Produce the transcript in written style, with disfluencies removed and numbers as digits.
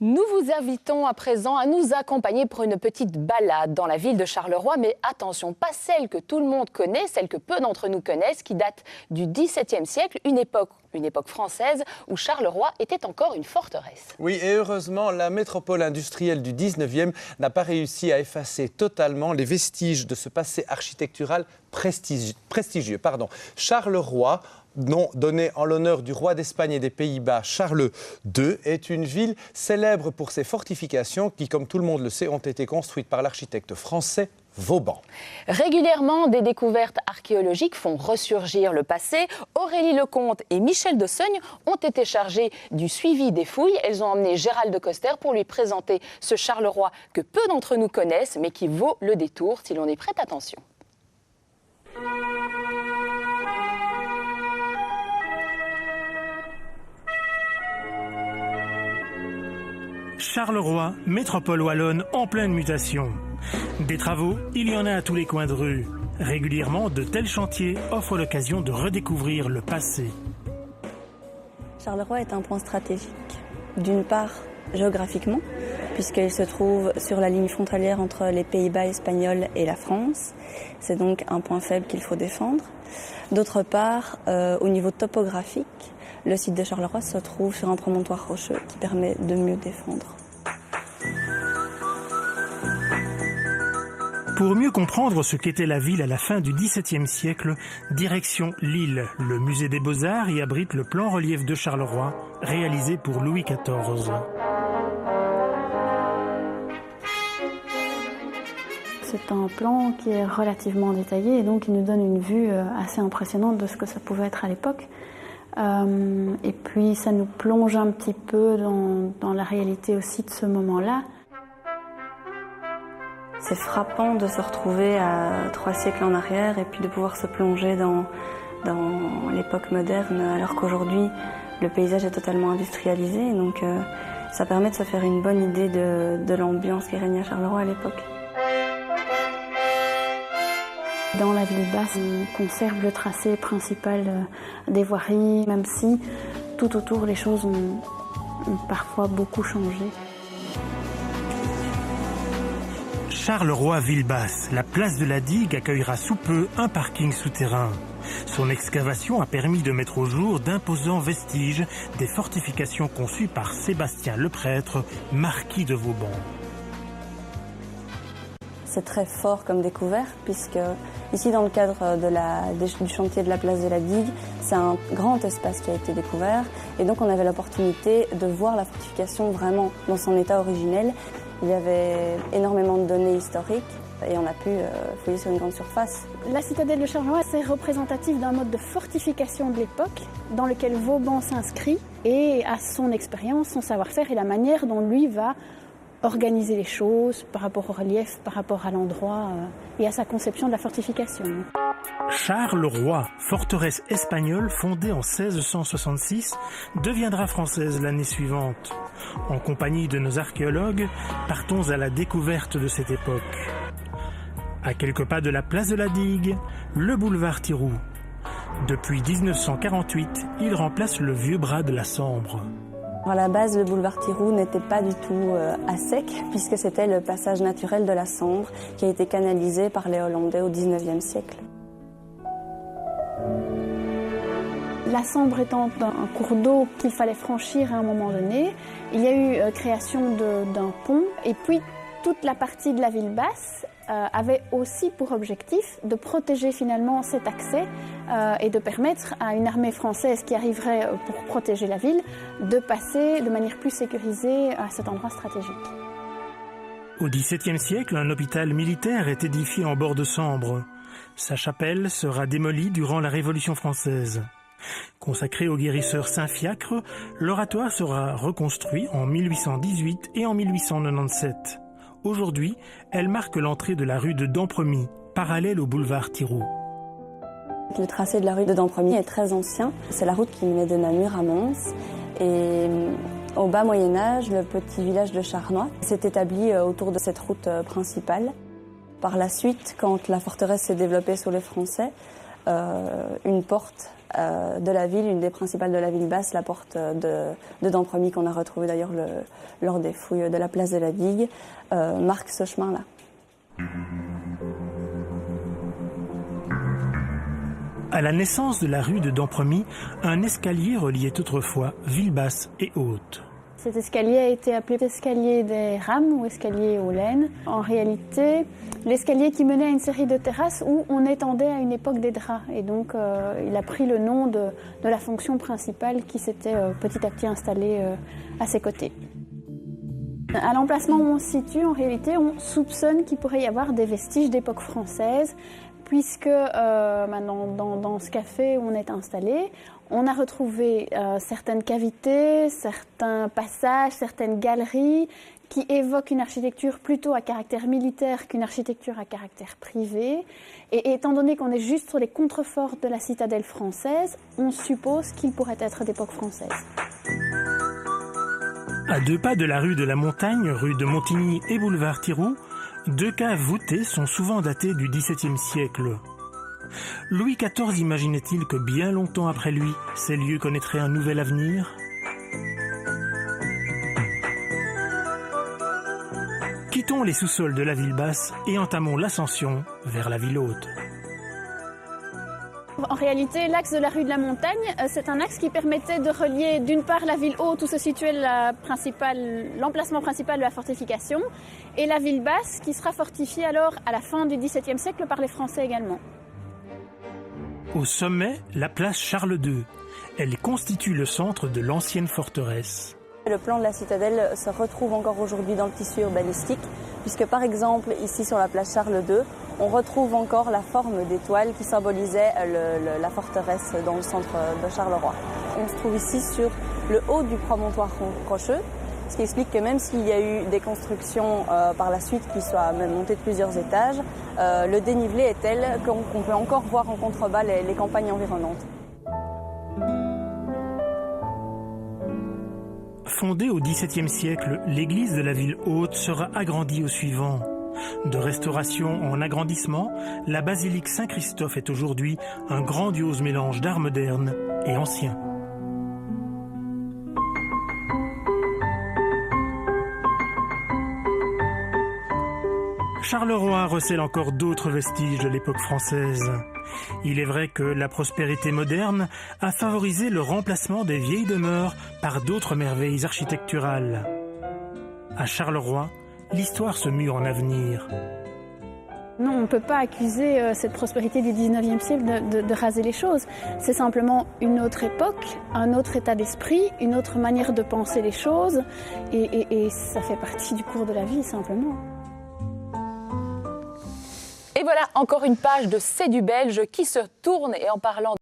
Nous vous invitons à présent à nous accompagner pour une petite balade dans la ville de Charleroi, mais attention, pas celle que tout le monde connaît, celle que peu d'entre nous connaissent, qui date du XVIIe siècle, une époque française où Charleroi était encore une forteresse. Oui, et heureusement, la métropole industrielle du XIXe n'a pas réussi à effacer totalement les vestiges de ce passé architectural prestigieux. Charleroi, nom donné en l'honneur du roi d'Espagne et des Pays-Bas, Charles II, est une ville célèbre pour ses fortifications qui, comme tout le monde le sait, ont été construites par l'architecte français Vauban. Régulièrement, des découvertes archéologiques font ressurgir le passé. Aurélie Lecomte et Michel Dossogne ont été chargés du suivi des fouilles. Elles ont emmené Gérald de Coster pour lui présenter ce Charleroi que peu d'entre nous connaissent, mais qui vaut le détour si l'on y prête attention. Charleroi, métropole wallonne en pleine mutation. Des travaux, il y en a à tous les coins de rue. Régulièrement, de tels chantiers offrent l'occasion de redécouvrir le passé. Charleroi est un point stratégique. D'une part, géographiquement, puisqu'il se trouve sur la ligne frontalière entre les Pays-Bas espagnols et la France. C'est donc un point faible qu'il faut défendre. D'autre part, au niveau topographique, le site de Charleroi se trouve sur un promontoire rocheux qui permet de mieux défendre. Pour mieux comprendre ce qu'était la ville à la fin du XVIIe siècle, direction Lille. Le musée des Beaux-Arts y abrite le plan relief de Charleroi, réalisé pour Louis XIV. C'est un plan qui est relativement détaillé et donc qui nous donne une vue assez impressionnante de ce que ça pouvait être à l'époque. Et puis ça nous plonge un petit peu dans la réalité aussi de ce moment-là. C'est frappant de se retrouver à 3 siècles en arrière et puis de pouvoir se plonger dans l'époque moderne alors qu'aujourd'hui le paysage est totalement industrialisé. Donc ça permet de se faire une bonne idée de l'ambiance qui régnait à Charleroi à l'époque. Dans la ville basse, on conserve le tracé principal des voiries, même si tout autour les choses ont parfois beaucoup changé. Charleroi ville basse, la place de la Digue accueillera sous peu un parking souterrain. Son excavation a permis de mettre au jour d'imposants vestiges des fortifications conçues par Sébastien Leprêtre, marquis de Vauban. C'est très fort comme découverte puisque ici dans le cadre du chantier de la place de la Digue, c'est un grand espace qui a été découvert et donc on avait l'opportunité de voir la fortification vraiment dans son état originel. Il y avait énormément de données historiques et on a pu fouiller sur une grande surface. La citadelle de Charleroi, c'est représentatif d'un mode de fortification de l'époque dans lequel Vauban s'inscrit et a son expérience, son savoir-faire et la manière dont lui va organiser les choses par rapport au relief, par rapport à l'endroit et à sa conception de la fortification. Charleroi, forteresse espagnole fondée en 1666, deviendra française l'année suivante. En compagnie de nos archéologues, partons à la découverte de cette époque. À quelques pas de la place de la Digue, le boulevard Thiroux. Depuis 1948, il remplace le vieux bras de la Sambre. À la base, le boulevard Thiroux n'était pas du tout à sec, puisque c'était le passage naturel de la Sambre qui a été canalisé par les Hollandais au XIXe siècle. La Sambre étant un cours d'eau qu'il fallait franchir à un moment donné, il y a eu création d'un pont et puis toute la partie de la ville basse avait aussi pour objectif de protéger finalement cet accès et de permettre à une armée française qui arriverait pour protéger la ville de passer de manière plus sécurisée à cet endroit stratégique. Au XVIIe siècle, un hôpital militaire est édifié en bord de Sambre. Sa chapelle sera démolie durant la Révolution française. Consacré au guérisseur Saint-Fiacre, l'oratoire sera reconstruit en 1818 et en 1897. Aujourd'hui, elle marque l'entrée de la rue de Dampremy, parallèle au boulevard Thiroux. Le tracé de la rue de Dampremy est très ancien. C'est la route qui mène de Namur à Mons. Et au bas Moyen-Âge, le petit village de Charnois s'est établi autour de cette route principale. Par la suite, quand la forteresse s'est développée sous les Français, une porte de la ville, une des principales de la ville basse, la porte de Dampremy, qu'on a retrouvée d'ailleurs lors des fouilles de la place de la Digue, marque ce chemin-là. À la naissance de la rue de Dampremy, un escalier reliait autrefois Villebasse et Haute. Cet escalier a été appelé escalier des rames ou escalier aux laines. En réalité, l'escalier qui menait à une série de terrasses où on étendait à une époque des draps. Et donc, il a pris le nom de la fonction principale qui s'était petit à petit installée à ses côtés. À l'emplacement où on se situe, en réalité, on soupçonne qu'il pourrait y avoir des vestiges d'époque française, puisque dans ce café où on est installé, on a retrouvé certaines cavités, certains passages, certaines galeries qui évoquent une architecture plutôt à caractère militaire qu'une architecture à caractère privé. Et étant donné qu'on est juste sur les contreforts de la citadelle française, on suppose qu'il pourrait être d'époque française. À 2 pas de la rue de la Montagne, rue de Montigny et boulevard Thiroux, 2 caves voûtées sont souvent datées du XVIIe siècle. Louis XIV imaginait-il que bien longtemps après lui, ces lieux connaîtraient un nouvel avenir ? Quittons les sous-sols de la ville basse et entamons l'ascension vers la ville haute. En réalité, l'axe de la rue de la Montagne, c'est un axe qui permettait de relier d'une part la ville haute où se situait l'emplacement principal de la fortification et la ville basse qui sera fortifiée alors à la fin du XVIIe siècle par les Français également. Au sommet, la place Charles II. Elle constitue le centre de l'ancienne forteresse. Le plan de la citadelle se retrouve encore aujourd'hui dans le tissu urbanistique, puisque par exemple ici sur la place Charles II, on retrouve encore la forme d'étoile qui symbolisait la forteresse dans le centre de Charleroi. On se trouve ici sur le haut du promontoire rocheux, ce qui explique que même s'il y a eu des constructions par la suite qui soient même montées de plusieurs étages, le dénivelé est tel qu'on peut encore voir en contrebas les campagnes environnantes. Fondée au XVIIe siècle, l'église de la ville haute sera agrandie au suivant. De restauration en agrandissement, la basilique Saint-Christophe est aujourd'hui un grandiose mélange d'art moderne et ancien. Charleroi recèle encore d'autres vestiges de l'époque française. Il est vrai que la prospérité moderne a favorisé le remplacement des vieilles demeures par d'autres merveilles architecturales. À Charleroi, l'histoire se mue en avenir. Non, on ne peut pas accuser cette prospérité du XIXe siècle de raser les choses. C'est simplement une autre époque, un autre état d'esprit, une autre manière de penser les choses. Et ça fait partie du cours de la vie, simplement. Et voilà, encore une page de C'est du Belge qui se tourne et en parlant